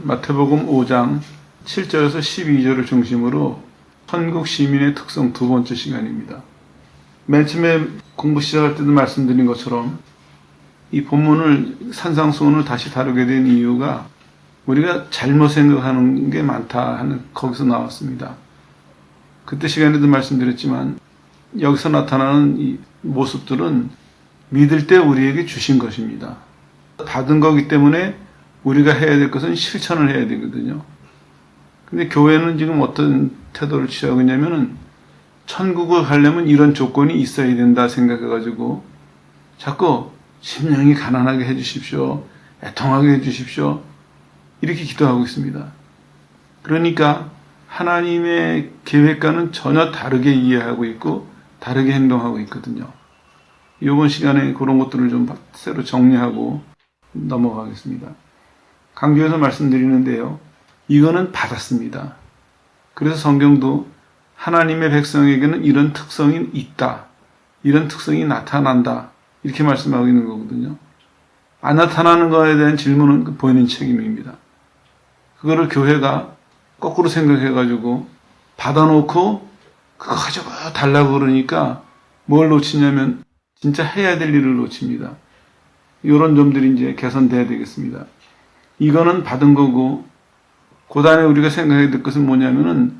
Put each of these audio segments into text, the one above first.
마태복음 5장 7절에서 12절을 중심으로 천국 시민의 특성 두 번째 시간입니다. 맨 처음에 공부 시작할 때도 말씀드린 것처럼 이 본문을 산상수훈을 다시 다루게 된 이유가 우리가 잘못 생각하는 게 많다 하는 거기서 나왔습니다. 그때 시간에도 말씀드렸지만 여기서 나타나는 이 모습들은 믿을 때 우리에게 주신 것입니다. 받은 거기 때문에 우리가 해야 될 것은 실천을 해야 되거든요. 근데 교회는 지금 어떤 태도를 취하고 있냐면은 천국을 가려면 이런 조건이 있어야 된다 생각해가지고 자꾸 심령이 가난하게 해주십시오. 애통하게 해주십시오. 이렇게 기도하고 있습니다. 그러니까 하나님의 계획과는 전혀 다르게 이해하고 있고 다르게 행동하고 있거든요. 이번 시간에 그런 것들을 좀 새로 정리하고 넘어가겠습니다. 강조해서 말씀드리는데요. 이거는 받았습니다. 그래서 성경도 하나님의 백성에게는 이런 특성이 있다. 이런 특성이 나타난다. 이렇게 말씀하고 있는 거거든요. 안 나타나는 거에 대한 질문은 그 본인 책임입니다. 그거를 교회가 거꾸로 생각해가지고 받아놓고 그거 가지고 달라고 그러니까 뭘 놓치냐면 진짜 해야 될 일을 놓칩니다. 이런 점들이 이제 개선돼야 되겠습니다. 이거는 받은 거고 그 다음에 우리가 생각해야 될 것은 뭐냐면은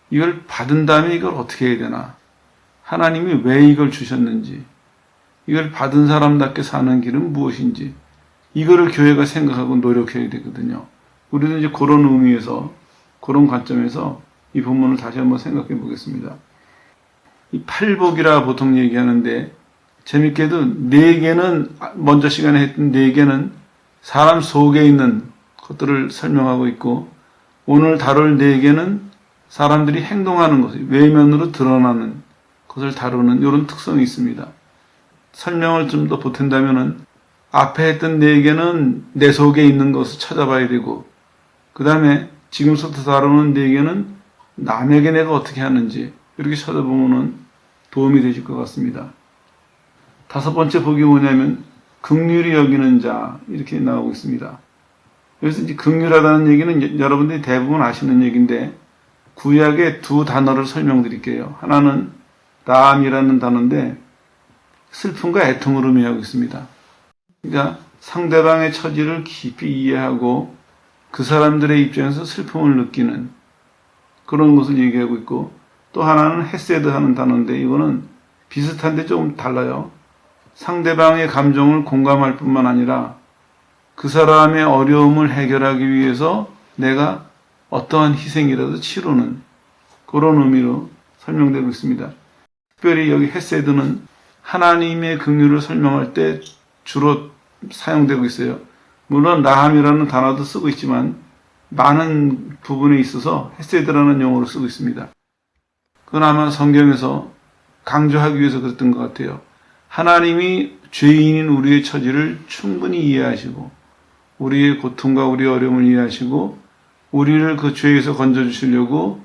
이걸 받은 다음에 이걸 어떻게 해야 되나, 하나님이 왜 이걸 주셨는지, 이걸 받은 사람답게 사는 길은 무엇인지, 이거를 교회가 생각하고 노력해야 되거든요. 우리는 이제 그런 의미에서, 그런 관점에서 이 본문을 다시 한번 생각해 보겠습니다. 이 팔복이라 보통 얘기하는데 재밌게도 네 개는 먼저 시간에 했던 네 개는 사람 속에 있는 것들을 설명하고 있고, 오늘 다룰 네 개는 사람들이 행동하는 것, 외면으로 드러나는 것을 다루는 이런 특성이 있습니다. 설명을 좀 더 보탠다면은 앞에 했던 네 개는 내 속에 있는 것을 찾아봐야 되고, 그 다음에 지금부터 다루는 네 개는 남에게 내가 어떻게 하는지 이렇게 찾아보면은 도움이 되실 것 같습니다. 다섯 번째 복이 뭐냐면 긍휼히 여기는 자, 이렇게 나오고 있습니다. 그래서 이제 긍휼하다는 얘기는 여러분들이 대부분 아시는 얘기인데 구약의 두 단어를 설명드릴게요. 하나는 라함이라는 단어인데 슬픔과 애통을 의미하고 있습니다. 그러니까 상대방의 처지를 깊이 이해하고 그 사람들의 입장에서 슬픔을 느끼는 그런 것을 얘기하고 있고, 또 하나는 헤세드 하는 단어인데 이거는 비슷한데 좀 달라요. 상대방의 감정을 공감할 뿐만 아니라 그 사람의 어려움을 해결하기 위해서 내가 어떠한 희생이라도 치르는 그런 의미로 설명되고 있습니다. 특별히 여기 헤세드는 하나님의 긍휼을 설명할 때 주로 사용되고 있어요. 물론 라함이라는 단어도 쓰고 있지만 많은 부분에 있어서 헤세드라는 용어로 쓰고 있습니다. 그건 아마 성경에서 강조하기 위해서 그랬던 것 같아요. 하나님이 죄인인 우리의 처지를 충분히 이해하시고 우리의 고통과 우리의 어려움을 이해하시고 우리를 그 죄에서 건져주시려고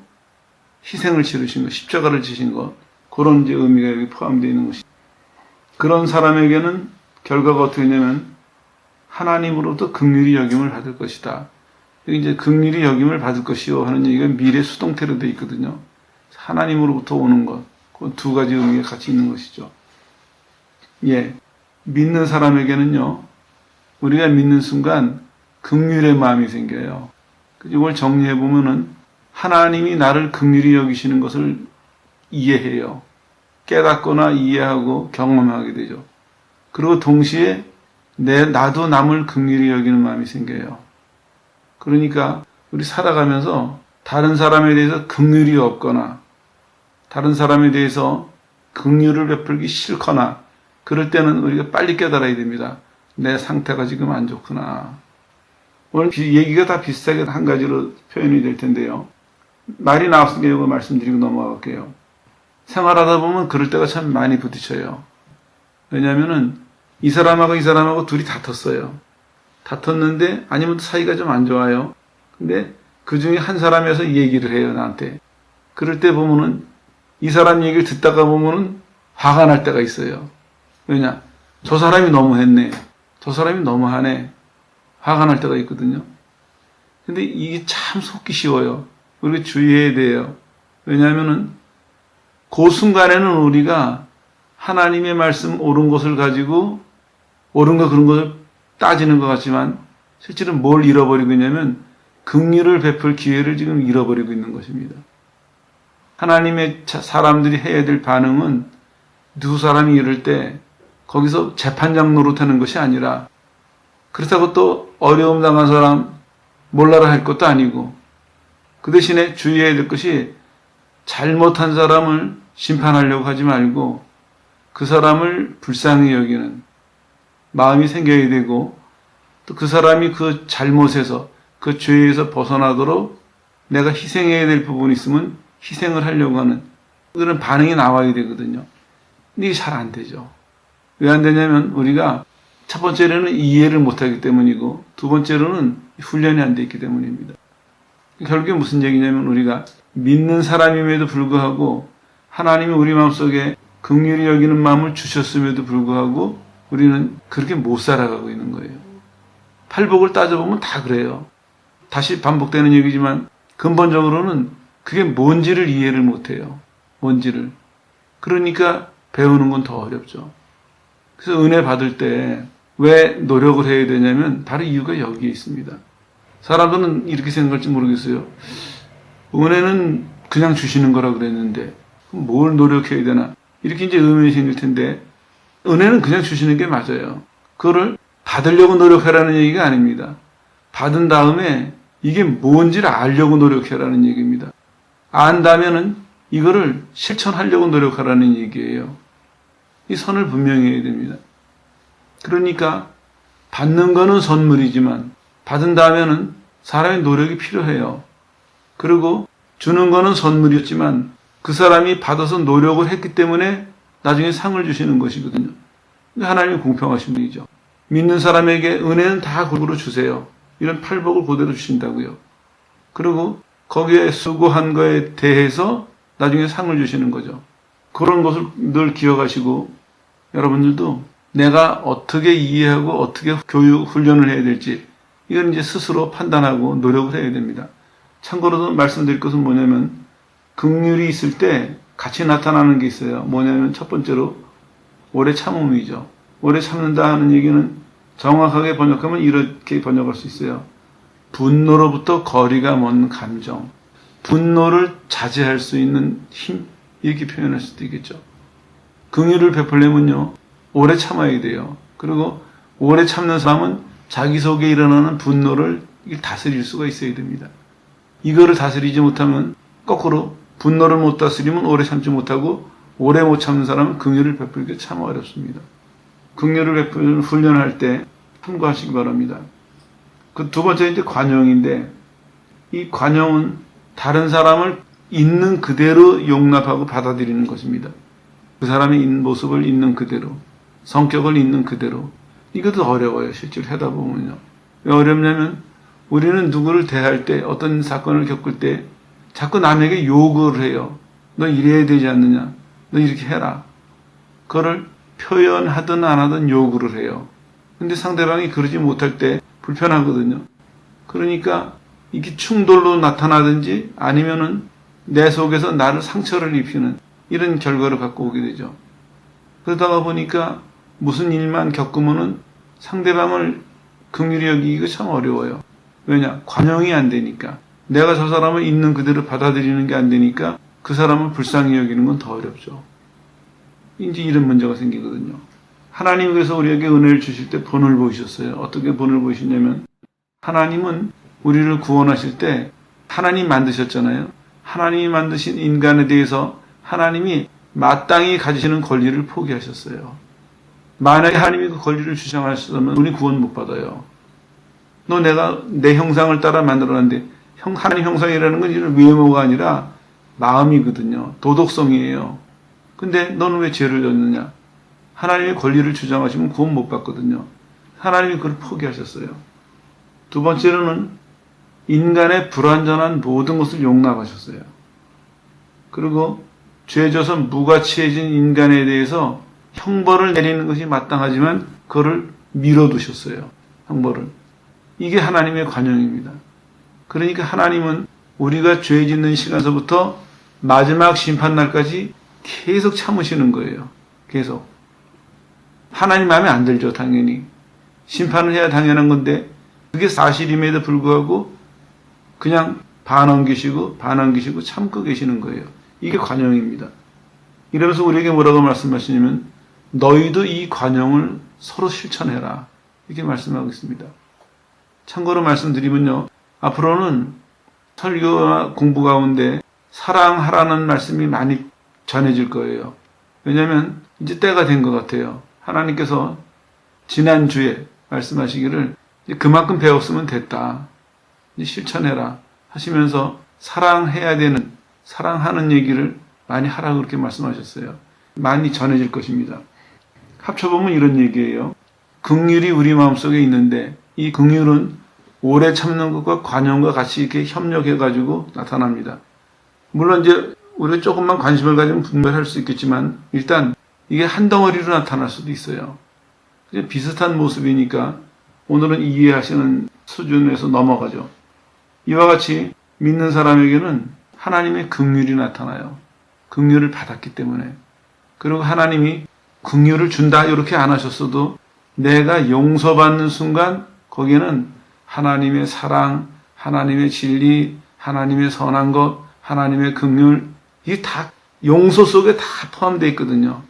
희생을 치르신 것, 십자가를 지신 것, 그런 이제 의미가 여기 포함되어 있는 것이. 그런 사람에게는 결과가 어떻게 되냐면 하나님으로부터 긍휼히 여김을 받을 것이다. 여기 이제 긍휼히 여김을 받을 것이요 하는 얘기가 미래 수동태로 되어 있거든요. 하나님으로부터 오는 것, 그 두 가지 의미가 같이 있는 것이죠. 예, 믿는 사람에게는요, 우리가 믿는 순간 긍휼의 마음이 생겨요. 이걸 정리해 보면은 하나님이 나를 긍휼히 여기시는 것을 이해해요. 깨닫거나 이해하고 경험하게 되죠. 그리고 동시에 나도 남을 긍휼히 여기는 마음이 생겨요. 그러니까 우리 살아가면서 다른 사람에 대해서 긍휼이 없거나 다른 사람에 대해서 긍휼을 베풀기 싫거나 그럴 때는 우리가 빨리 깨달아야 됩니다. 내 상태가 지금 안 좋구나. 오늘 얘기가 다 비슷하게 한 가지로 표현이 될 텐데요. 말이 나왔으니까 이거 말씀드리고 넘어갈게요. 생활하다 보면 그럴 때가 참 많이 부딪혀요. 왜냐하면은 이 사람하고 둘이 다퉜어요. 다퉜는데 아니면 사이가 좀 안 좋아요. 근데 그 중에 한 사람에서 얘기를 해요, 나한테. 그럴 때 보면은 이 사람 얘기를 듣다가 보면은 화가 날 때가 있어요. 왜냐? 저 사람이 너무했네. 저 사람이 너무하네. 화가 날 때가 있거든요. 근데 이게 참 속기 쉬워요. 우리가 주의해야 돼요. 왜냐하면은 그 순간에는 우리가 하나님의 말씀 옳은 것을 가지고 옳은 거 그런 것을 따지는 것 같지만 실제로 뭘 잃어버리고 있냐면 긍휼을 베풀 기회를 지금 잃어버리고 있는 것입니다. 하나님의 사람들이 해야 될 반응은 두 사람이 이럴 때 거기서 재판장 노릇하는 것이 아니라 그렇다고 또 어려움 당한 사람 몰라라 할 것도 아니고 그 대신에 주의해야 될 것이 잘못한 사람을 심판하려고 하지 말고 그 사람을 불쌍히 여기는 마음이 생겨야 되고 또 그 사람이 그 잘못에서 그 죄에서 벗어나도록 내가 희생해야 될 부분이 있으면 희생을 하려고 하는 그런 반응이 나와야 되거든요. 근데 이게 잘 안 되죠. 왜 안 되냐면 우리가 첫 번째로는 이해를 못하기 때문이고 두 번째로는 훈련이 안 돼 있기 때문입니다. 결국에 무슨 얘기냐면 우리가 믿는 사람임에도 불구하고 하나님이 우리 마음속에 긍휼히 여기는 마음을 주셨음에도 불구하고 우리는 그렇게 못 살아가고 있는 거예요. 팔복을 따져보면 다 그래요. 다시 반복되는 얘기지만 근본적으로는 그게 뭔지를 이해를 못해요. 뭔지를. 그러니까 배우는 건 더 어렵죠. 그래서 은혜 받을 때 왜 노력을 해야 되냐면 바로 이유가 여기에 있습니다. 사람들은 이렇게 생각할지 모르겠어요. 은혜는 그냥 주시는 거라 그랬는데 뭘 노력해야 되나 이렇게 이제 의문이 생길 텐데 은혜는 그냥 주시는 게 맞아요. 그거를 받으려고 노력하라는 얘기가 아닙니다. 받은 다음에 이게 뭔지를 알려고 노력하라는 얘기입니다. 안다면은 이거를 실천하려고 노력하라는 얘기예요. 이 선을 분명히 해야 됩니다. 그러니까 받는 거는 선물이지만 받은 다음에는 사람의 노력이 필요해요. 그리고 주는 거는 선물이었지만 그 사람이 받아서 노력을 했기 때문에 나중에 상을 주시는 것이거든요. 하나님이 공평하신 분이죠. 믿는 사람에게 은혜는 다 골고루 주세요. 이런 팔복을 그대로 주신다고요. 그리고 거기에 수고한 거에 대해서 나중에 상을 주시는 거죠. 그런 것을 늘 기억하시고 여러분들도 내가 어떻게 이해하고 어떻게 교육, 훈련을 해야 될지 이건 이제 스스로 판단하고 노력을 해야 됩니다. 참고로도 말씀드릴 것은 뭐냐면 긍휼이 있을 때 같이 나타나는 게 있어요. 뭐냐면 첫 번째로 오래 참음이죠. 오래 참는다 하는 얘기는 정확하게 번역하면 이렇게 번역할 수 있어요. 분노로부터 거리가 먼 감정, 분노를 자제할 수 있는 힘 이렇게 표현할 수도 있겠죠. 긍휼을 베풀려면요 오래 참아야 돼요. 그리고 오래 참는 사람은 자기 속에 일어나는 분노를 다스릴 수가 있어야 됩니다. 이거를 다스리지 못하면 거꾸로 분노를 못 다스리면 오래 참지 못하고 오래 못 참는 사람은 긍휼을 베풀기 참 어렵습니다. 긍휼을 베푸는 훈련할 때 참고하시기 바랍니다. 그 두 번째 이제 관용인데 이 관용은 다른 사람을 있는 그대로 용납하고 받아들이는 것입니다. 그 사람의 있는 모습을 있는 그대로, 성격을 있는 그대로. 이것도 어려워요. 실제로 하다 보면요. 왜 어렵냐면 우리는 누구를 대할 때 어떤 사건을 겪을 때 자꾸 남에게 요구를 해요. 너 이래야 되지 않느냐. 너 이렇게 해라. 그거를 표현하든 안 하든 요구를 해요. 근데 상대방이 그러지 못할 때 불편하거든요. 그러니까 이게 충돌로 나타나든지 아니면은 내 속에서 나를 상처를 입히는 이런 결과를 갖고 오게 되죠. 그러다가 보니까 무슨 일만 겪으면은 상대방을 긍휼히 여기기가 참 어려워요. 왜냐? 관용이 안 되니까. 내가 저 사람을 있는 그대로 받아들이는 게 안 되니까 그 사람을 불쌍히 여기는 건 더 어렵죠. 이제 이런 문제가 생기거든요. 하나님 그래서 우리에게 은혜를 주실 때 본을 보이셨어요. 어떻게 본을 보이시냐면 하나님은 우리를 구원하실 때 하나님 만드셨잖아요. 하나님이 만드신 인간에 대해서 하나님이 마땅히 가지시는 권리를 포기하셨어요. 만약에 하나님이 그 권리를 주장하셨다면 우리 구원 못 받아요. 너 내가 내 형상을 따라 만들어놨는데 하나님 형상이라는 건 이런 외모가 아니라 마음이거든요. 도덕성이에요. 근데 너는 왜 죄를 졌느냐? 하나님의 권리를 주장하시면 구원 못 받거든요. 하나님이 그걸 포기하셨어요. 두 번째로는 인간의 불완전한 모든 것을 용납하셨어요. 그리고 죄져서 무가치해진 인간에 대해서 형벌을 내리는 것이 마땅하지만 그거를 밀어두셨어요. 형벌을. 이게 하나님의 관용입니다. 그러니까 하나님은 우리가 죄 짓는 시간서부터 마지막 심판날까지 계속 참으시는 거예요. 계속. 하나님 마음에 안 들죠, 당연히. 심판을 해야 당연한 건데 그게 사실임에도 불구하고 그냥 반넘기시고 참고 계시는 거예요. 이게 관용입니다. 이러면서 우리에게 뭐라고 말씀하시냐면 너희도 이 관용을 서로 실천해라. 이렇게 말씀하고 있습니다. 참고로 말씀드리면요. 앞으로는 설교와 공부 가운데 사랑하라는 말씀이 많이 전해질 거예요. 왜냐하면 이제 때가 된 것 같아요. 하나님께서 지난주에 말씀하시기를 그만큼 배웠으면 됐다. 이제 실천해라 하시면서 사랑해야 되는, 사랑하는 얘기를 많이 하라고 그렇게 말씀하셨어요. 많이 전해질 것입니다. 합쳐보면 이런 얘기예요. 긍휼이 우리 마음속에 있는데 이 긍휼은 오래 참는 것과 관용과 같이 이렇게 협력해가지고 나타납니다. 물론 이제 우리가 조금만 관심을 가지면 분별할 수 있겠지만 일단 이게 한 덩어리로 나타날 수도 있어요. 비슷한 모습이니까 오늘은 이해하시는 수준에서 넘어가죠. 이와 같이 믿는 사람에게는 하나님의 긍휼이 나타나요. 긍휼을 받았기 때문에. 그리고 하나님이 긍휼을 준다 이렇게 안 하셨어도 내가 용서받는 순간 거기에는 하나님의 사랑, 하나님의 진리, 하나님의 선한 것, 하나님의 긍휼 이게 다 용서 속에 다 포함되어 있거든요.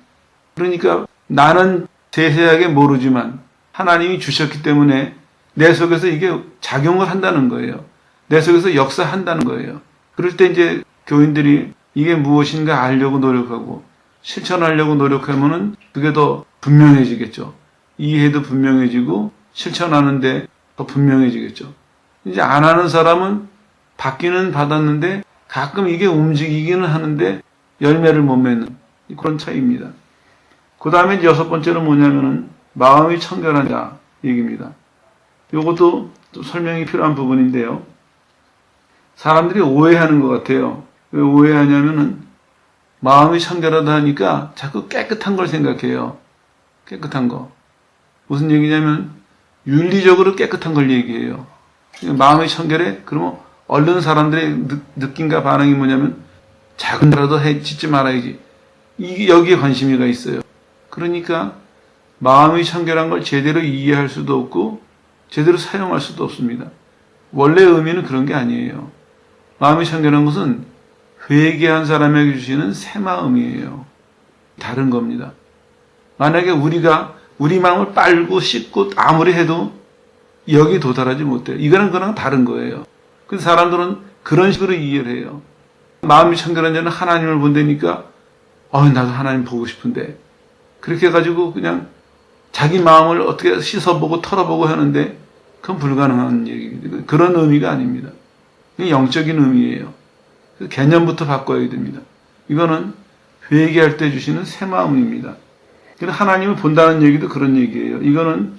그러니까 나는 세세하게 모르지만 하나님이 주셨기 때문에 내 속에서 이게 작용을 한다는 거예요. 내 속에서 역사한다는 거예요. 그럴 때 이제 교인들이 이게 무엇인가 알려고 노력하고 실천하려고 노력하면은 그게 더 분명해지겠죠. 이해도 분명해지고 실천하는데 더 분명해지겠죠. 이제 안 하는 사람은 받기는 받았는데 가끔 이게 움직이기는 하는데 열매를 못 맺는 그런 차이입니다. 그 다음에 이제 6번째는 뭐냐면은 마음이 청결한 자 얘기입니다. 이것도 좀 설명이 필요한 부분인데요. 사람들이 오해하는 것 같아요. 왜 오해하냐면은 마음이 청결하다 하니까 자꾸 깨끗한 걸 생각해요. 깨끗한 거. 무슨 얘기냐면 윤리적으로 깨끗한 걸 얘기해요. 마음이 청결해? 그러면 얼른 사람들의 느낌과 반응이 뭐냐면 작은 거라도 짓지 말아야지. 이게 여기에 관심이가 있어요. 그러니까 마음이 청결한 걸 제대로 이해할 수도 없고 제대로 사용할 수도 없습니다. 원래 의미는 그런 게 아니에요. 마음이 청결한 것은 회개한 사람에게 주시는 새 마음이에요. 다른 겁니다. 만약에 우리가 우리 마음을 빨고 씻고 아무리 해도 여기 도달하지 못해요. 이거는 그냥 다른 거예요. 그래서 사람들은 그런 식으로 이해를 해요. 마음이 청결한 자는 하나님을 본다니까 나도 하나님 보고 싶은데 그렇게 해가지고 그냥 자기 마음을 어떻게 씻어보고 털어보고 하는데 그건 불가능한 얘기입니다. 그런 의미가 아닙니다. 영적인 의미예요. 개념부터 바꿔야 됩니다. 이거는 회개할 때 주시는 새 마음입니다. 하나님을 본다는 얘기도 그런 얘기예요. 이거는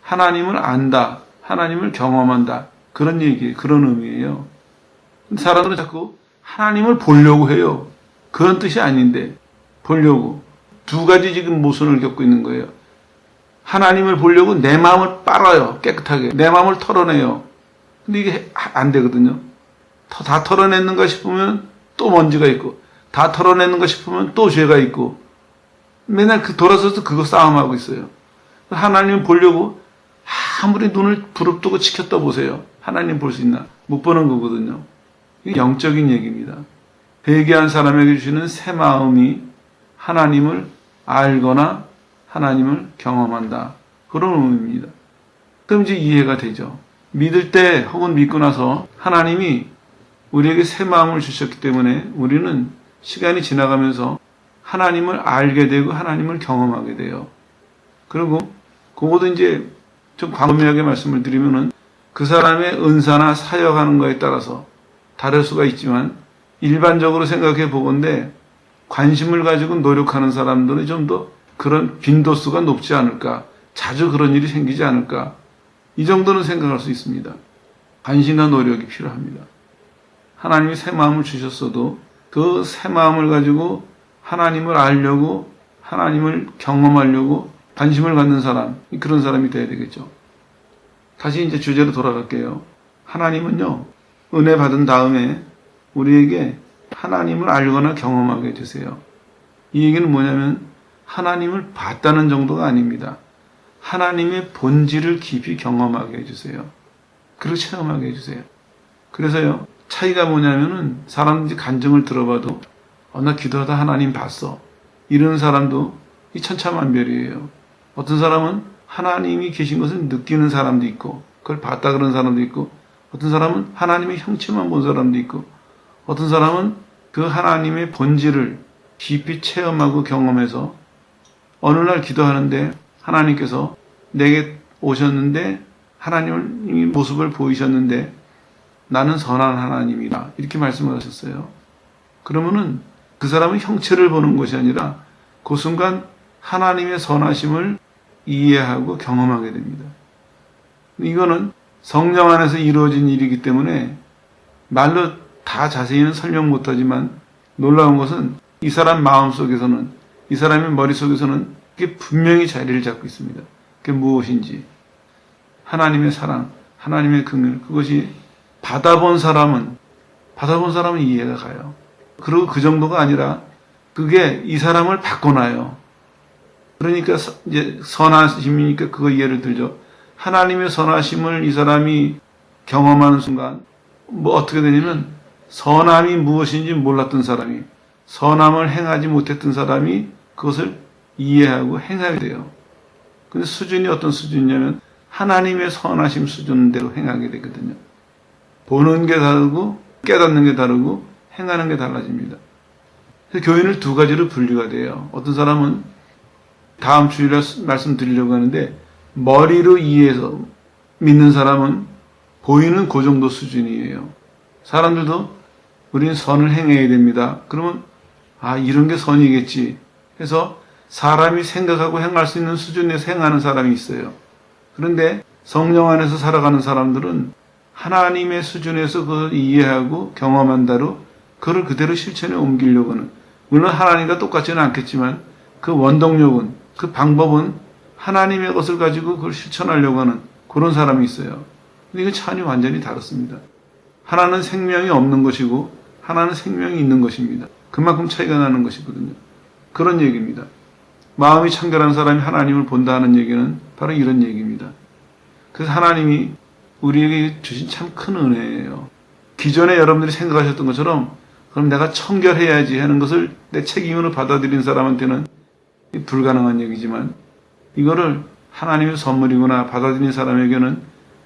하나님을 안다, 하나님을 경험한다 그런 얘기예요. 그런 의미예요. 사람들은 자꾸 하나님을 보려고 해요. 그런 뜻이 아닌데 보려고 두 가지 지금 모순을 겪고 있는 거예요. 하나님을 보려고 내 마음을 빨아요. 깨끗하게 내 마음을 털어내요. 근데 이게 안 되거든요. 다 털어냈는가 싶으면 또 먼지가 있고 다 털어냈는가 싶으면 또 죄가 있고 맨날 돌아서서 그거 싸움하고 있어요. 하나님 보려고 아무리 눈을 부릅뜨고 지켰다 보세요. 하나님 볼 수 있나? 못 보는 거거든요. 이게 영적인 얘기입니다. 회개한 사람에게 주시는 새 마음이 하나님을 알거나 하나님을 경험한다. 그런 의미입니다. 그럼 이제 이해가 되죠. 믿을 때 혹은 믿고 나서 하나님이 우리에게 새 마음을 주셨기 때문에 우리는 시간이 지나가면서 하나님을 알게 되고 하나님을 경험하게 돼요. 그리고 그것도 이제 좀 광범위하게 말씀을 드리면은 그 사람의 은사나 사역하는 거에 따라서 다를 수가 있지만 일반적으로 생각해 보건대 관심을 가지고 노력하는 사람들은 좀 더 그런 빈도수가 높지 않을까, 자주 그런 일이 생기지 않을까, 이 정도는 생각할 수 있습니다. 관심과 노력이 필요합니다. 하나님이 새 마음을 주셨어도 그 새 마음을 가지고 하나님을 알려고, 하나님을 경험하려고 관심을 갖는 사람, 그런 사람이 돼야 되겠죠. 다시 이제 주제로 돌아갈게요. 하나님은요, 은혜 받은 다음에 우리에게 하나님을 알거나 경험하게 해주세요. 이 얘기는 뭐냐면 하나님을 봤다는 정도가 아닙니다. 하나님의 본질을 깊이 경험하게 해주세요. 그리고 체험하게 해주세요. 그래서요, 차이가 뭐냐면은 사람들이 간증을 들어봐도 나 기도하다 하나님 봤어. 이런 사람도 이 천차만별이에요. 어떤 사람은 하나님이 계신 것을 느끼는 사람도 있고 그걸 봤다 그런 사람도 있고 어떤 사람은 하나님의 형체만 본 사람도 있고 어떤 사람은 그 하나님의 본질을 깊이 체험하고 경험해서 어느 날 기도하는데 하나님께서 내게 오셨는데 하나님의 모습을 보이셨는데 나는 선한 하나님이다. 이렇게 말씀을 하셨어요. 그러면은 그 사람은 형체를 보는 것이 아니라 그 순간 하나님의 선하심을 이해하고 경험하게 됩니다. 이거는 성령 안에서 이루어진 일이기 때문에 말로 다 자세히는 설명 못하지만 놀라운 것은 이 사람 마음속에서는 이 사람의 머릿속에서는 그게 분명히 자리를 잡고 있습니다. 그게 무엇인지 하나님의 사랑, 하나님의 긍휼 그것이 받아본 사람은 이해가 가요. 그리고 그 정도가 아니라 그게 이 사람을 바꿔놔요. 그러니까 이제 선하심이니까 그거 예를 들죠. 하나님의 선하심을 이 사람이 경험하는 순간 뭐 어떻게 되냐면 선함이 무엇인지 몰랐던 사람이 선함을 행하지 못했던 사람이 그것을 이해하고 행하게 돼요. 근데 수준이 어떤 수준이냐면 하나님의 선하심 수준대로 행하게 되거든요. 보는 게 다르고 깨닫는 게 다르고 행하는 게 달라집니다. 그래서 교인을 두 가지로 분류가 돼요. 어떤 사람은 다음 주일에 말씀드리려고 하는데 머리로 이해해서 믿는 사람은 보이는 그 정도 수준이에요. 사람들도 우리는 선을 행해야 됩니다. 그러면 이런 게 선이겠지 해서 사람이 생각하고 행할 수 있는 수준에서 행하는 사람이 있어요. 그런데 성령 안에서 살아가는 사람들은 하나님의 수준에서 그걸 이해하고 경험한 대로 그걸 그대로 실천에 옮기려고 하는 물론 하나님과 똑같지는 않겠지만 그 원동력은 그 방법은 하나님의 것을 가지고 그걸 실천하려고 하는 그런 사람이 있어요. 근데 이건 차원이 완전히 다릅니다. 하나는 생명이 없는 것이고 하나는 생명이 있는 것입니다. 그만큼 차이가 나는 것이거든요. 그런 얘기입니다. 마음이 청결한 사람이 하나님을 본다 하는 얘기는 바로 이런 얘기입니다. 그래서 하나님이 우리에게 주신 참 큰 은혜예요. 기존에 여러분들이 생각하셨던 것처럼 그럼 내가 청결해야지 하는 것을 내 책임으로 받아들인 사람한테는 불가능한 얘기지만 이거를 하나님의 선물이구나 받아들인 사람에게는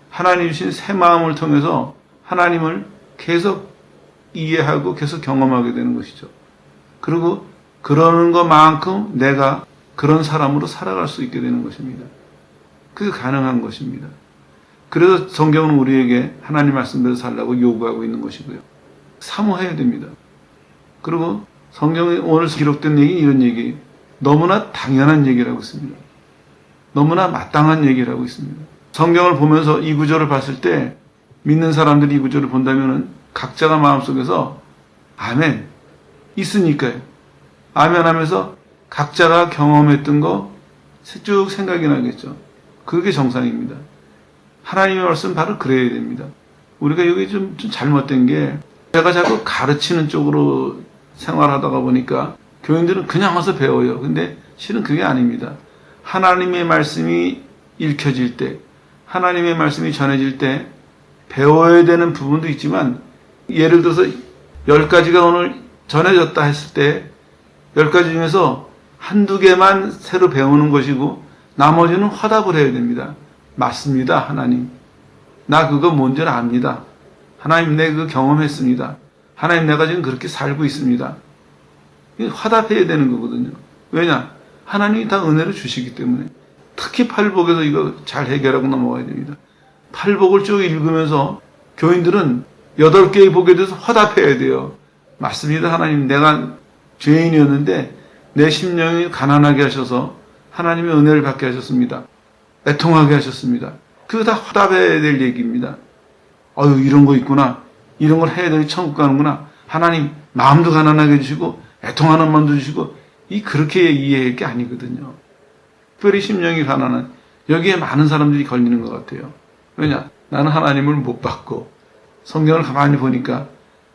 하나님 주신 새 마음을 통해서 하나님을 계속 이해하고 계속 경험하게 되는 것이죠. 그리고 그러는 것만큼 내가 그런 사람으로 살아갈 수 있게 되는 것입니다. 그게 가능한 것입니다. 그래서 성경은 우리에게 하나님 말씀대로 살라고 요구하고 있는 것이고요. 사모해야 됩니다. 그리고 성경에 오늘 기록된 얘기는 이런 얘기예요. 너무나 당연한 얘기라고 있습니다. 너무나 마땅한 얘기를 하고 있습니다. 성경을 보면서 이 구절을 봤을 때 믿는 사람들이 이 구절을 본다면 각자가 마음속에서 아멘 있으니까요. 아멘 하면서 각자가 경험했던 거 쭉 생각이 나겠죠. 그게 정상입니다. 하나님의 말씀 바로 그래야 됩니다. 우리가 여기 좀 잘못된 게 제가 자꾸 가르치는 쪽으로 생활하다가 보니까 교인들은 그냥 와서 배워요. 근데 실은 그게 아닙니다. 하나님의 말씀이 읽혀질 때 하나님의 말씀이 전해질 때 배워야 되는 부분도 있지만 예를 들어서 10가지가 오늘 전해졌다 했을 때 10가지 중에서 한두 개만 새로 배우는 것이고 나머지는 화답을 해야 됩니다. 맞습니다. 하나님. 나 그거 뭔지는 압니다. 하나님 내 그거 경험했습니다. 하나님 내가 지금 그렇게 살고 있습니다. 화답해야 되는 거거든요. 왜냐? 하나님이 다 은혜를 주시기 때문에 특히 팔복에서 이거 잘 해결하고 넘어가야 됩니다. 팔복을 쭉 읽으면서 교인들은 8개의 복에 대해서 화답해야 돼요. 맞습니다. 하나님 내가 죄인이었는데 내 심령이 가난하게 하셔서 하나님의 은혜를 받게 하셨습니다. 애통하게 하셨습니다. 그거 다 화답해야 될 얘기입니다. 이런 거 있구나. 이런 걸 해야 되니 천국 가는구나. 하나님 마음도 가난하게 해주시고 애통하는 마음도 주시고 그렇게 이해할 게 아니거든요. 특별히 심령이 가난한 여기에 많은 사람들이 걸리는 것 같아요. 왜냐? 나는 하나님을 못 받고 성경을 가만히 보니까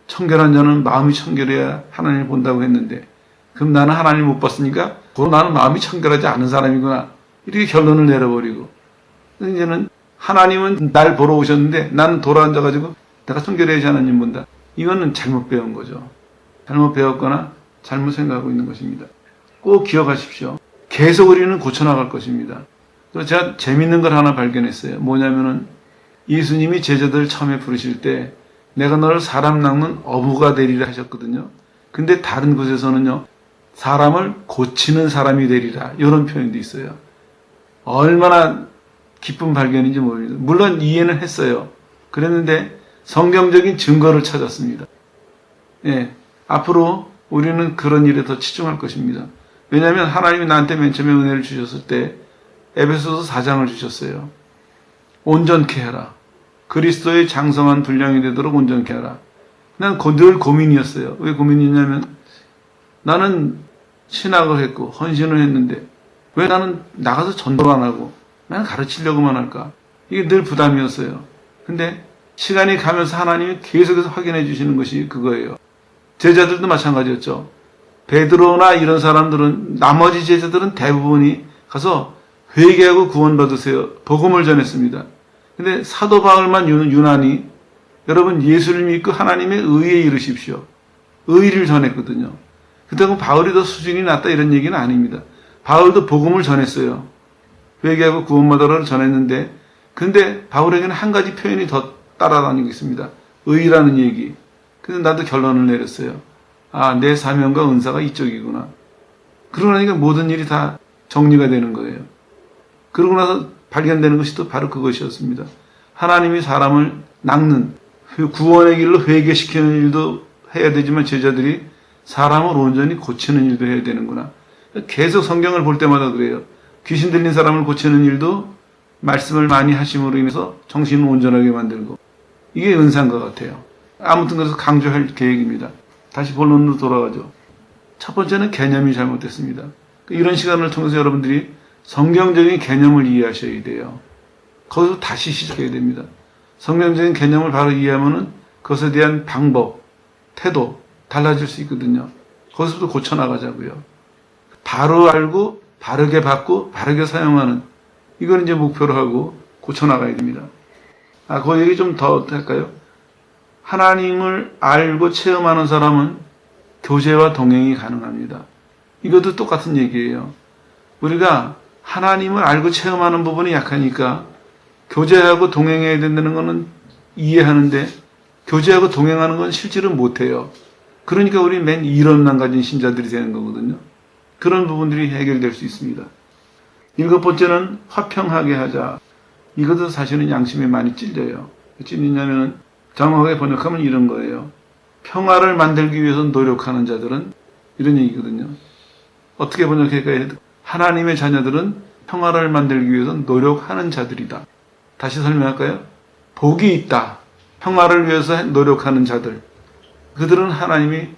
청결한 자는 마음이 청결해야 하나님을 본다고 했는데, 그럼 나는 하나님을 못 봤으니까 나는 마음이 청결하지 않은 사람이구나, 이렇게 결론을 내려버리고, 이제는 하나님은 날 보러 오셨는데 나는 돌아앉아가지고 내가 청결해야지 하나님 본다. 이거는 잘못 배운 거죠. 잘못 배웠거나 잘못 생각하고 있는 것입니다. 꼭 기억하십시오. 계속 우리는 고쳐나갈 것입니다. 또 제가 재밌는 걸 하나 발견했어요. 뭐냐면은 예수님이 제자들 처음에 부르실 때 내가 너를 사람 낚는 어부가 되리라 하셨거든요. 근데 다른 곳에서는요, 사람을 고치는 사람이 되리라, 이런 표현도 있어요. 얼마나 기쁜 발견인지 모릅니다. 물론 이해는 했어요. 그랬는데 성경적인 증거를 찾았습니다. 예, 앞으로 우리는 그런 일에 더 치중할 것입니다. 왜냐하면 하나님이 나한테 맨 처음에 은혜를 주셨을 때 에베소서 4장을 주셨어요. 온전케 해라. 그리스도의 장성한 분량이 되도록 온전케 하라. 난 늘 고민이었어요. 왜 고민이냐면 나는 신학을 했고 헌신을 했는데 왜 나는 나가서 전도를 안 하고 나는 가르치려고만 할까? 이게 늘 부담이었어요. 근데 시간이 가면서 하나님이 계속해서 확인해 주시는 것이 그거예요. 제자들도 마찬가지였죠. 베드로나 이런 사람들은, 나머지 제자들은 대부분이 가서 회개하고 구원받으세요, 복음을 전했습니다. 근데 사도 바울만 유난히 여러분 예수를 믿고 하나님의 의에 이르십시오, 의를 전했거든요. 그렇다고 바울이 더 수준이 낮다 이런 얘기는 아닙니다. 바울도 복음을 전했어요. 회개하고 구원받으라를 전했는데, 근데 바울에게는 한 가지 표현이 더 따라다니고 있습니다. 의라는 얘기. 그래서 나도 결론을 내렸어요. 아, 내 사명과 은사가 이쪽이구나. 그러고 나니까 모든 일이 다 정리가 되는 거예요. 그러고 나서 발견되는 것이 또 바로 그것이었습니다. 하나님이 사람을 낚는, 구원의 길로 회개시키는 일도 해야 되지만 제자들이 사람을 온전히 고치는 일도 해야 되는구나. 계속 성경을 볼 때마다 그래요. 귀신 들린 사람을 고치는 일도 말씀을 많이 하심으로 인해서 정신을 온전하게 만들고, 이게 은사인 것 같아요. 아무튼 그래서 강조할 계획입니다. 다시 본론으로 돌아가죠. 첫 번째는 개념이 잘못됐습니다. 이런 시간을 통해서 여러분들이 성경적인 개념을 이해하셔야 돼요. 거기서 다시 시작해야 됩니다. 성경적인 개념을 바로 이해하면은 그것에 대한 방법, 태도 달라질 수 있거든요. 거기서부터 고쳐나가자고요. 바로 알고 바르게 받고 바르게 사용하는, 이걸 이제 목표로 하고 고쳐나가야 됩니다. 그 얘기 좀 더 할까요? 하나님을 알고 체험하는 사람은 교제와 동행이 가능합니다. 이것도 똑같은 얘기예요. 우리가 하나님을 알고 체험하는 부분이 약하니까 교제하고 동행해야 된다는 것은 이해하는데 교제하고 동행하는 건 실제로 못해요. 그러니까 우리 맨 이론만 가진 신자들이 되는 거거든요. 그런 부분들이 해결될 수 있습니다. 7번째는 화평하게 하자. 이것도 사실은 양심에 많이 찔려요. 찔리냐면 정확하게 번역하면 이런 거예요. 평화를 만들기 위해서 노력하는 자들은, 이런 얘기거든요. 어떻게 번역할까요? 하나님의 자녀들은 평화를 만들기 위해서 노력하는 자들이다. 다시 설명할까요? 복이 있다. 평화를 위해서 노력하는 자들. 그들은 하나님이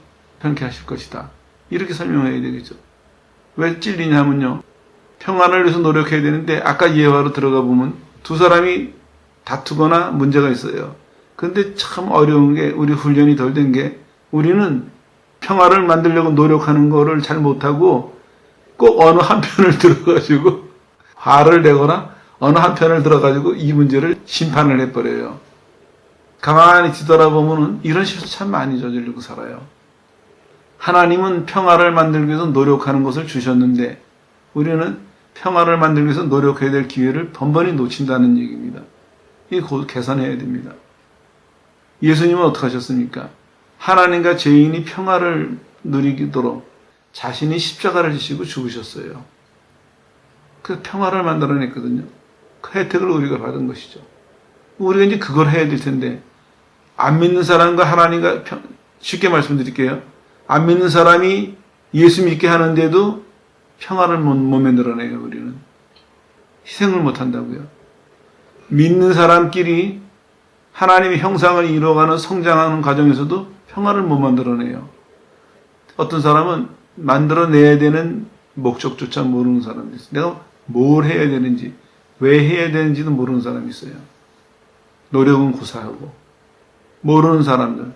편케 하실 것이다. 이렇게 설명해야 되겠죠. 왜 찔리냐면요, 평화를 위해서 노력해야 되는데 아까 예화로 들어가 보면 두 사람이 다투거나 문제가 있어요. 근데 참 어려운 게, 우리 훈련이 덜 된 게, 우리는 평화를 만들려고 노력하는 거를 잘 못하고 꼭 어느 한편을 들어가지고 화를 내거나 어느 한편을 들어가지고 이 문제를 심판을 해버려요. 가만히 뒤돌아보면 이런 실수 참 많이 저지르고 살아요. 하나님은 평화를 만들기 위해서 노력하는 것을 주셨는데 우리는 평화를 만들기 위해서 노력해야 될 기회를 번번이 놓친다는 얘기입니다. 이거 곧 개선해야 됩니다. 예수님은 어떻게 하셨습니까? 하나님과 죄인이 평화를 누리도록 자신이 십자가를 지시고 죽으셨어요. 그 평화를 만들어냈거든요. 그 혜택을 우리가 받은 것이죠. 우리가 이제 그걸 해야 될 텐데, 안 믿는 사람과 하나님과 쉽게 말씀드릴게요. 안 믿는 사람이 예수 믿게 하는데도 평화를 못 만들어내요. 우리는 희생을 못 한다고요. 믿는 사람끼리 하나님의 형상을 이루어가는 성장하는 과정에서도 평화를 못 만들어내요. 어떤 사람은 만들어내야 되는 목적조차 모르는 사람이 있어요. 내가 뭘 해야 되는지, 왜 해야 되는지도 모르는 사람이 있어요. 노력은 고사하고. 모르는 사람들,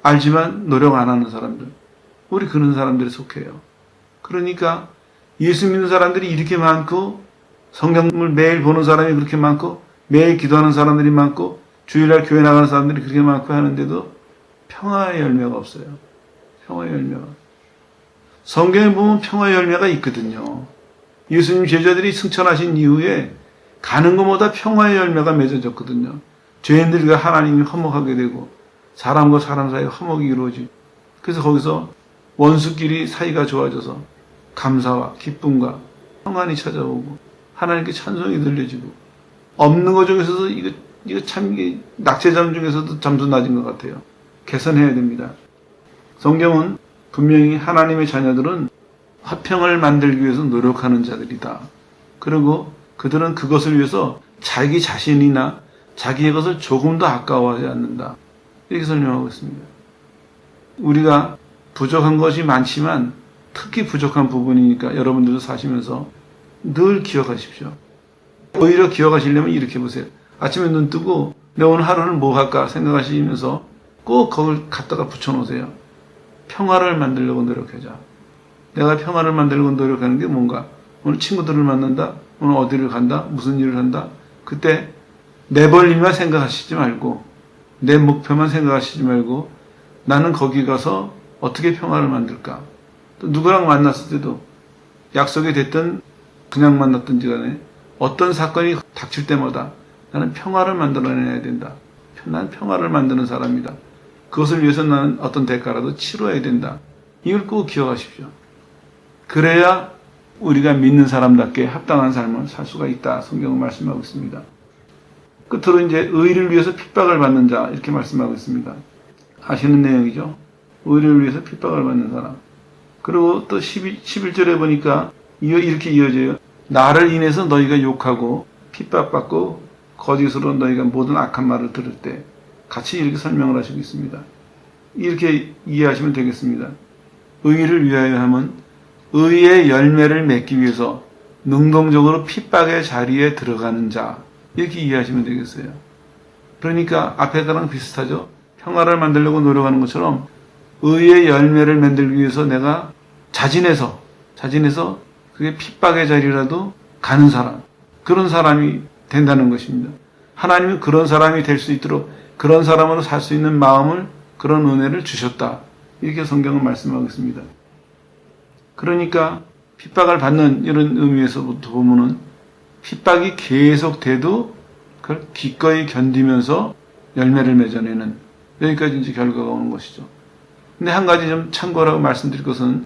알지만 노력 안 하는 사람들, 우리 그런 사람들에 속해요. 그러니까 예수 믿는 사람들이 이렇게 많고 성경을 매일 보는 사람이 그렇게 많고 매일 기도하는 사람들이 많고 주일날 교회 나가는 사람들이 그렇게 많고 하는데도 평화의 열매가 없어요. 평화의 열매가. 성경에 보면 평화의 열매가 있거든요. 예수님 제자들이 승천하신 이후에 가는 것보다 평화의 열매가 맺어졌거든요. 죄인들과 하나님이 화목하게 되고 사람과 사람 사이에 화목이 이루어지고 그래서 거기서 원수끼리 사이가 좋아져서 감사와 기쁨과 평안이 찾아오고 하나님께 찬송이 들려지고 없는 것 중에서도 이거 참 낙제점 중에서도 점수 낮은 것 같아요. 개선해야 됩니다. 성경은 분명히 하나님의 자녀들은 화평을 만들기 위해서 노력하는 자들이다. 그리고 그들은 그것을 위해서 자기 자신이나 자기의 것을 조금도 아까워하지 않는다. 이렇게 설명하고 있습니다. 우리가 부족한 것이 많지만 특히 부족한 부분이니까 여러분들도 사시면서 늘 기억하십시오. 오히려 기억하시려면 이렇게 보세요. 아침에 눈 뜨고 내가 오늘 하루는 뭐 할까 생각하시면서 꼭 그걸 갖다가 붙여놓으세요. 평화를 만들려고 노력하자. 내가 평화를 만들려고 노력하는 게 뭔가? 오늘 친구들을 만난다? 오늘 어디를 간다? 무슨 일을 한다? 그때 내 볼일만 생각하시지 말고 내 목표만 생각하시지 말고 나는 거기 가서 어떻게 평화를 만들까? 또 누구랑 만났을 때도 약속이 됐든 그냥 만났든지 간에 어떤 사건이 닥칠 때마다 나는 평화를 만들어내야 된다. 난 평화를 만드는 사람이다. 그것을 위해서 나는 어떤 대가라도 치러야 된다. 이걸 꼭 기억하십시오. 그래야 우리가 믿는 사람답게 합당한 삶을 살 수가 있다. 성경은 말씀하고 있습니다. 끝으로 이제 의를 위해서 핍박을 받는 자 이렇게 말씀하고 있습니다. 아시는 내용이죠. 의를 위해서 핍박을 받는 사람. 그리고 또 11절에 보니까 이렇게 이어져요. 나를 인해서 너희가 욕하고 핍박받고 거짓으로 너희가 모든 악한 말을 들을 때 같이 이렇게 설명을 하시고 있습니다. 이렇게 이해하시면 되겠습니다. 의를 위하여 하면 의의 열매를 맺기 위해서 능동적으로 핍박의 자리에 들어가는 자 이렇게 이해하시면 되겠어요. 그러니까 앞에 거랑 비슷하죠. 평화를 만들려고 노력하는 것처럼 의의 열매를 만들기 위해서 내가 자진해서 그게 핍박의 자리라도 가는 사람, 그런 사람이 된다는 것입니다. 하나님은 그런 사람이 될 수 있도록 그런 사람으로 살 수 있는 마음을, 그런 은혜를 주셨다. 이렇게 성경은 말씀하고 있습니다. 그러니까 핍박을 받는 이런 의미에서부터 보면은 핍박이 계속돼도 그걸 기꺼이 견디면서 열매를 맺어내는 여기까지 이제 결과가 오는 것이죠. 근데 한 가지 좀 참고라고 말씀드릴 것은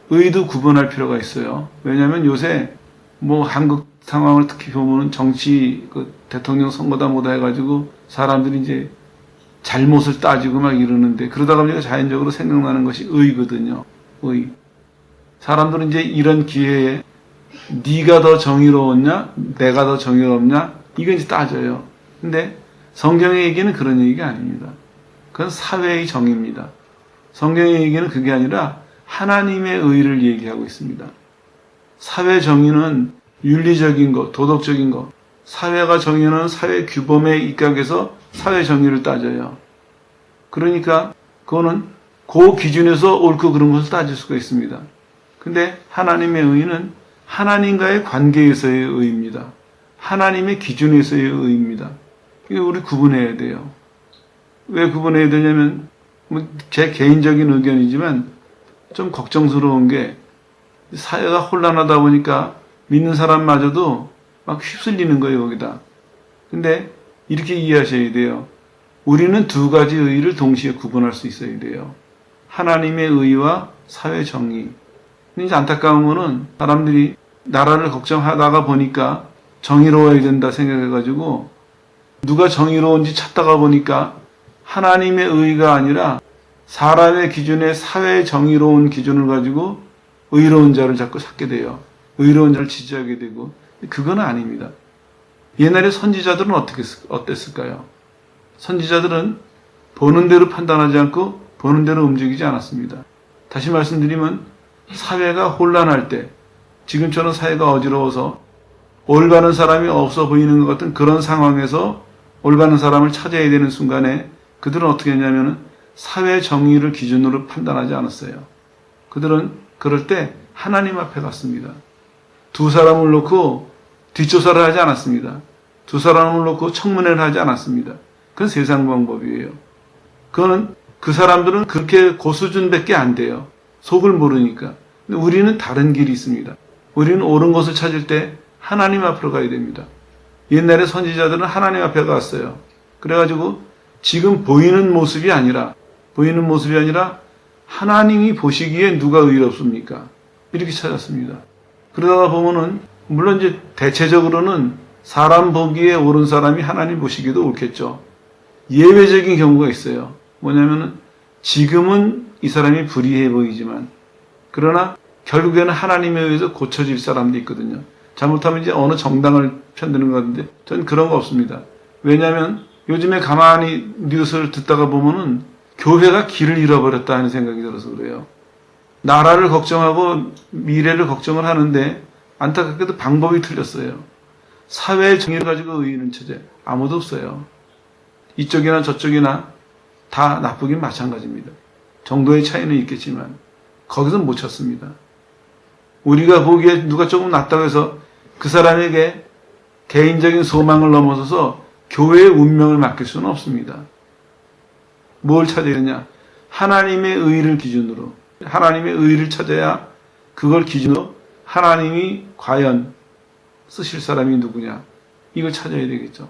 의도 구분할 필요가 있어요. 왜냐하면 요새 뭐 한국 상황을 특히 보면은 정치 대통령 선거다 뭐다 해가지고 사람들이 이제 잘못을 따지고 막 이러는데 그러다가 보니까 자연적으로 생각나는 것이 의거든요. 의. 사람들은 이제 이런 기회에 네가 더 정의로웠냐, 내가 더 정의롭냐 이건 이제 따져요. 근데 성경의 얘기는 그런 얘기가 아닙니다. 그건 사회의 정의입니다. 성경의 얘기는 그게 아니라 하나님의 의를 얘기하고 있습니다. 사회 정의는 윤리적인 것, 도덕적인 것, 사회가 정의하는 사회 규범에 입각해서 사회 정의를 따져요. 그러니까 그거는 그 기준에서 옳고 그른 것을 따질 수가 있습니다. 근데 하나님의 의는 하나님과의 관계에서의 의입니다. 하나님의 기준에서의 의입니다. 이거 우리 구분해야 돼요. 왜 구분해야 되냐면 제 개인적인 의견이지만 좀 걱정스러운 게 사회가 혼란하다 보니까 믿는 사람마저도 막 휩쓸리는 거예요, 거기다. 근데 이렇게 이해하셔야 돼요. 우리는 두 가지 의의를 동시에 구분할 수 있어야 돼요. 하나님의 의와 사회 정의. 근데 이제 안타까운 거는 사람들이 나라를 걱정하다가 보니까 정의로워야 된다 생각해가지고 누가 정의로운지 찾다가 보니까 하나님의 의가 아니라 사람의 기준에 사회 정의로운 기준을 가지고 의로운 자를 자꾸 찾게 돼요. 의로운 자를 지지하게 되고 그건 아닙니다. 옛날에 선지자들은 어땠을까요? 선지자들은 보는 대로 판단하지 않고 보는 대로 움직이지 않았습니다. 다시 말씀드리면 사회가 혼란할 때 지금처럼 사회가 어지러워서 올바른 사람이 없어 보이는 것 같은 그런 상황에서 올바른 사람을 찾아야 되는 순간에 그들은 어떻게 했냐면은 사회 정의를 기준으로 판단하지 않았어요. 그들은 그럴 때 하나님 앞에 갔습니다. 두 사람을 놓고 뒷조사를 하지 않았습니다. 두 사람을 놓고 청문회를 하지 않았습니다. 그건 세상 방법이에요. 그거는 그 사람들은 그렇게 고수준밖에 안 돼요. 속을 모르니까. 근데 우리는 다른 길이 있습니다. 우리는 옳은 것을 찾을 때 하나님 앞으로 가야 됩니다. 옛날에 선지자들은 하나님 앞에 갔어요. 그래가지고 지금 보이는 모습이 아니라 하나님이 보시기에 누가 의롭습니까? 이렇게 찾았습니다. 그러다가 보면은 물론 이제 대체적으로는 사람 보기에 옳은 사람이 하나님 보시기에도 옳겠죠. 예외적인 경우가 있어요. 뭐냐면은 지금은 이 사람이 불의해 보이지만 그러나 결국에는 하나님에 의해서 고쳐질 사람도 있거든요. 잘못하면 이제 어느 정당을 편드는 것 같은데 전 그런 거 없습니다. 왜냐하면 요즘에 가만히 뉴스를 듣다가 보면은 교회가 길을 잃어버렸다 하는 생각이 들어서 그래요. 나라를 걱정하고 미래를 걱정을 하는데 안타깝게도 방법이 틀렸어요. 사회의 정의를 가지고 의의는 처제 아무도 없어요. 이쪽이나 저쪽이나 다 나쁘긴 마찬가지입니다. 정도의 차이는 있겠지만 거기서 못 찾습니다. 우리가 보기에 누가 조금 낫다고 해서 그 사람에게 개인적인 소망을 넘어서서 교회의 운명을 맡길 수는 없습니다. 뭘 찾아야 되냐? 하나님의 의를 기준으로 하나님의 의를 찾아야 그걸 기준으로 하나님이 과연 쓰실 사람이 누구냐? 이걸 찾아야 되겠죠.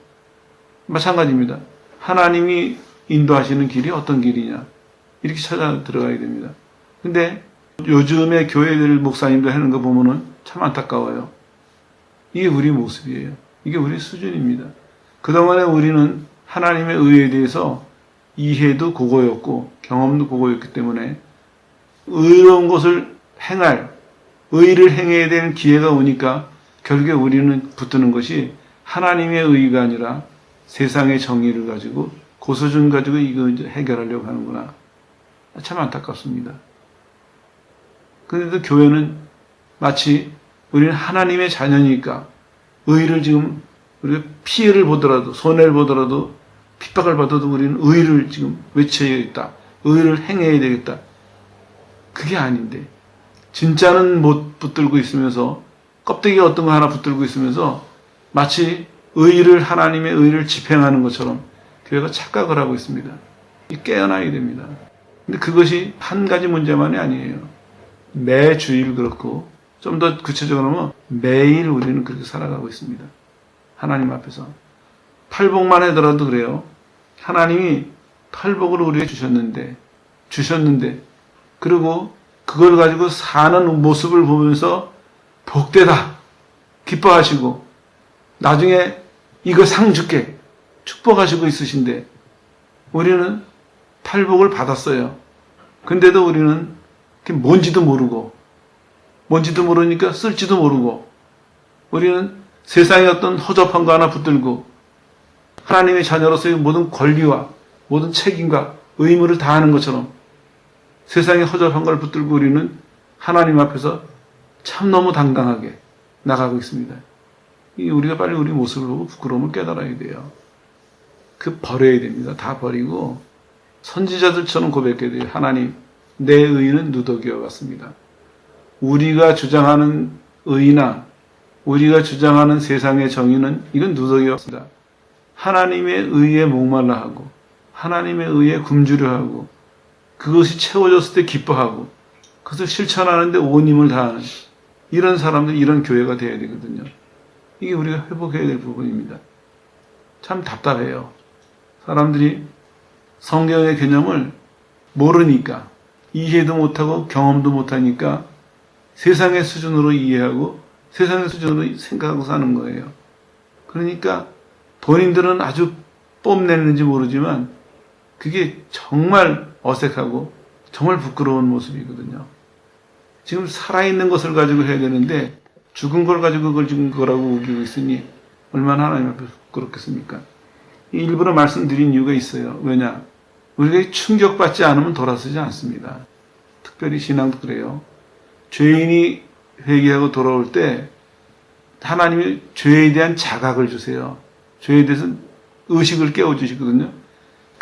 마찬가지입니다. 하나님이 인도하시는 길이 어떤 길이냐? 이렇게 찾아 들어가야 됩니다. 근데 요즘에 교회들 목사님들 하는 거 보면은 참 안타까워요. 이게 우리 모습이에요. 이게 우리 수준입니다. 그동안에 우리는 하나님의 의에 대해서 이해도 그거였고 경험도 그거였기 때문에 의로운 것을 행할 의를 행해야 되는 기회가 오니까 결국에 우리는 붙드는 것이 하나님의 의가 아니라 세상의 정의를 가지고 고수준 가지고 이거 이제 해결하려고 하는구나. 참 안타깝습니다. 그런데도 교회는 마치 우리는 하나님의 자녀니까 의를 지금 우리가 피해를 보더라도 손해를 보더라도 핍박을 받아도 우리는 의를 지금 외쳐야겠다. 의를 행해야 되겠다. 그게 아닌데 진짜는 못 붙들고 있으면서 껍데기 어떤 거 하나 붙들고 있으면서 마치 하나님의 의를 집행하는 것처럼 교회가 착각을 하고 있습니다. 깨어나야 됩니다. 근데 그것이 한 가지 문제만이 아니에요. 매 주일 그렇고 좀 더 구체적으로 하면 매일 우리는 그렇게 살아가고 있습니다. 하나님 앞에서. 팔복만 하더라도 그래요. 하나님이 팔복을 우리에게 주셨는데 그리고 그걸 가지고 사는 모습을 보면서 복되다 기뻐하시고 나중에 이거 상 줄게 축복하시고 있으신데 우리는 팔복을 받았어요. 근데도 우리는 뭔지도 모르니까 쓸지도 모르고 우리는 세상에 어떤 허접한 거 하나 붙들고 하나님의 자녀로서의 모든 권리와 모든 책임과 의무를 다하는 것처럼 세상에 허접한 걸 붙들고 우리는 하나님 앞에서 참 너무 당당하게 나가고 있습니다. 우리가 빨리 우리 모습을 보고 부끄러움을 깨달아야 돼요. 버려야 됩니다. 다 버리고 선지자들처럼 고백해야 돼요. 하나님, 내 의는 누더기와 같습니다. 우리가 주장하는 의나 우리가 주장하는 세상의 정의는 이건 누더기와 같습니다. 하나님의 의에 목말라 하고 하나님의 의에 굶주려 하고 그것이 채워졌을 때 기뻐하고 그것을 실천하는데 온 힘을 다하는 이런 사람들, 이런 교회가 되어야 되거든요. 이게 우리가 회복해야 될 부분입니다. 참 답답해요. 사람들이 성경의 개념을 모르니까 이해도 못하고 경험도 못하니까 세상의 수준으로 이해하고 세상의 수준으로 생각하고 사는 거예요. 그러니까 본인들은 아주 뽐내는지 모르지만 그게 정말 어색하고 정말 부끄러운 모습이거든요. 지금 살아있는 것을 가지고 해야 되는데 죽은 걸 가지고 그걸 죽은 거라고 우기고 있으니 얼마나 하나님 앞에 부끄럽겠습니까? 일부러 말씀드린 이유가 있어요. 왜냐? 우리가 충격받지 않으면 돌아서지 않습니다. 특별히 신앙도 그래요. 죄인이 회개하고 돌아올 때 하나님이 죄에 대한 자각을 주세요. 죄에 대해서 의식을 깨워주시거든요.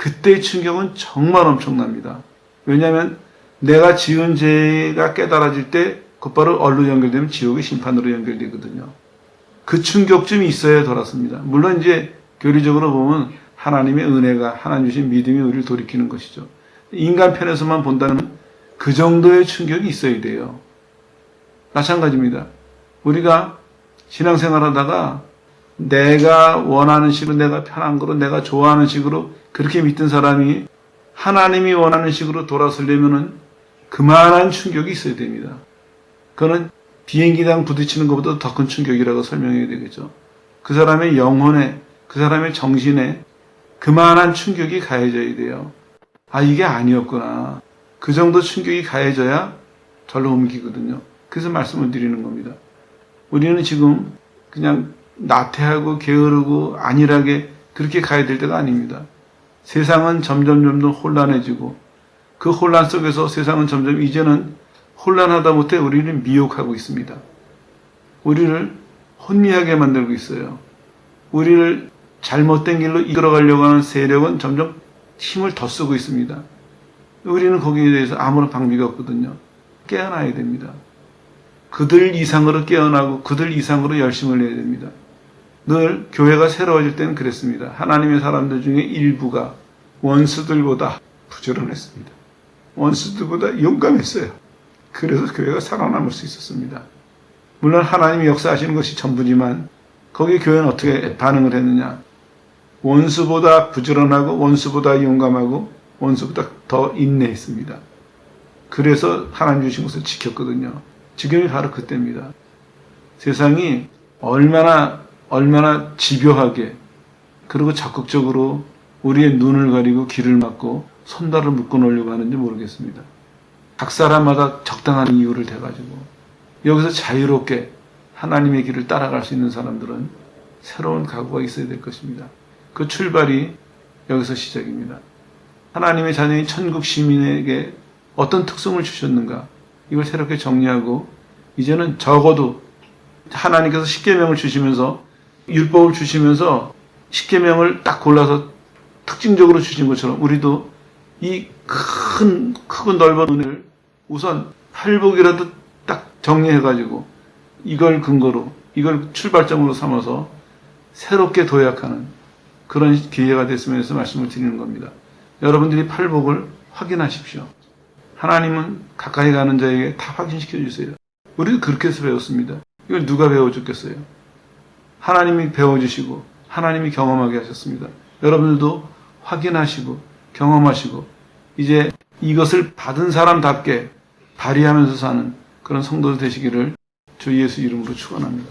그때의 충격은 정말 엄청납니다. 왜냐하면 내가 지은 죄가 깨달아질 때 곧바로 얼로 연결되면 지옥의 심판으로 연결되거든요. 그 충격쯤이 있어야 돌았습니다. 물론 이제 교리적으로 보면 하나님의 은혜가, 하나님 주신 믿음이 우리를 돌이키는 것이죠. 인간 편에서만 본다면 그 정도의 충격이 있어야 돼요. 마찬가지입니다. 우리가 신앙생활 하다가 내가 원하는 식으로, 내가 편한 거로, 내가 좋아하는 식으로 그렇게 믿던 사람이 하나님이 원하는 식으로 돌아서려면은 그만한 충격이 있어야 됩니다. 그거는 비행기랑 부딪히는 것보다 더 큰 충격이라고 설명해야 되겠죠. 그 사람의 영혼에, 그 사람의 정신에 그만한 충격이 가해져야 돼요. 아, 이게 아니었구나. 그 정도 충격이 가해져야 절로 옮기거든요. 그래서 말씀을 드리는 겁니다. 우리는 지금 그냥 나태하고 게으르고 안일하게 그렇게 가야 될 때가 아닙니다. 세상은 점점 혼란해지고 그 혼란 속에서 세상은 점점 이제는 혼란하다 못해 우리를 미혹하고 있습니다. 우리를 혼미하게 만들고 있어요. 우리를 잘못된 길로 이끌어가려고 하는 세력은 점점 힘을 더 쓰고 있습니다. 우리는 거기에 대해서 아무런 방비가 없거든요. 깨어나야 됩니다. 그들 이상으로 깨어나고 그들 이상으로 열심을 내야 됩니다. 늘 교회가 새로워질 때는 그랬습니다. 하나님의 사람들 중에 일부가 원수들보다 부지런했습니다. 원수들보다 용감했어요. 그래서 교회가 살아남을 수 있었습니다. 물론 하나님이 역사하시는 것이 전부지만 거기에 교회는 어떻게 반응을 했느냐. 원수보다 부지런하고 원수보다 용감하고 원수보다 더 인내했습니다. 그래서 하나님 주신 것을 지켰거든요. 지금이 바로 그때입니다. 세상이 얼마나 집요하게 그리고 적극적으로 우리의 눈을 가리고 귀를 막고 손발을 묶어 놓으려고 하는지 모르겠습니다. 각 사람마다 적당한 이유를 대가지고 여기서 자유롭게 하나님의 길을 따라갈 수 있는 사람들은 새로운 각오가 있어야 될 것입니다. 그 출발이 여기서 시작입니다. 하나님의 자녀인 천국 시민에게 어떤 특성을 주셨는가, 이걸 새롭게 정리하고 이제는 적어도 하나님께서 십계명을 주시면서 율법을 주시면서 십계명을 딱 골라서 특징적으로 주신 것처럼 우리도 이 크고 넓은 은혜를 우선 팔복이라도 딱 정리해가지고 이걸 근거로, 이걸 출발점으로 삼아서 새롭게 도약하는 그런 기회가 됐으면 해서 말씀을 드리는 겁니다. 여러분들이 팔복을 확인하십시오. 하나님은 가까이 가는 자에게 다 확인시켜 주세요. 우리도 그렇게 해서 배웠습니다. 이걸 누가 배워줬겠어요? 하나님이 배워주시고 하나님이 경험하게 하셨습니다. 여러분들도 확인하시고 경험하시고 이제 이것을 받은 사람답게 발휘하면서 사는 그런 성도들 되시기를 주 예수 이름으로 축원합니다.